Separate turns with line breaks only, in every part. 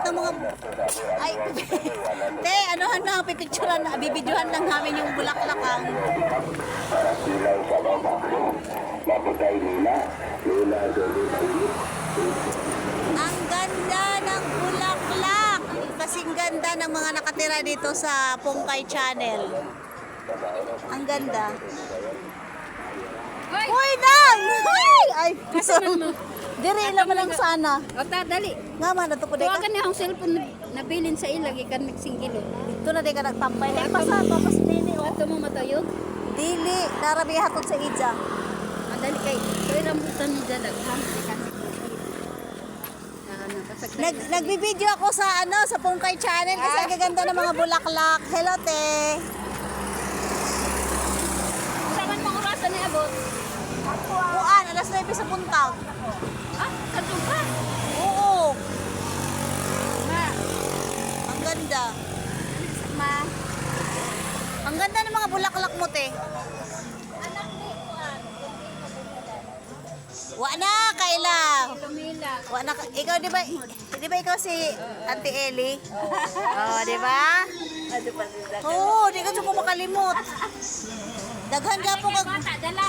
ng mga... Ay, te, anuhan lang, pipicturean, bibidyohan lang namin yung bulaklak. Ang ganda ng bulaklak. Kasing ganda ng mga nakatira dito sa Pungkay Channel. Ang ganda. Hoy, Nang! Ay, dire lang lang sana.
O ta, dali.
Nga man, ito po
Tuwa
ka.
ka niya ang cellphone nabilin sa ilag, ikan nagsinggilo.
Ito na di ka nagtampay. Ay, papas dili, oh.
Ato mo matayog?
Dili, narabi hatod sa Ija.
Dali kay, kay rambutan mo dyan, daghang, ikan
Nagbibideo ako sa sa Pungkay Channel kasi ang gaganda ng mga bulaklak. Hello, te.
Saman mo orasan ni Abot?
Kuan, alas 9 sa puntag.
Ah, kadto pa.
Oo,
Ma,
ang ganda.
ma.
Ang ganda ng mga bulaklak mo, te. Wa na, Kayla.
Tumila.
Wa na, ikaw di ba ikaw si Auntie Ellie? Oh, di ba? Oo, di ka ko makalimot. Daghan ka po kag
Bata, dala.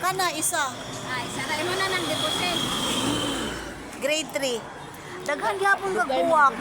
kana isa.
Ay, saray mo na ng deposit.
Grade 3. Daghan gyapon kag buwak.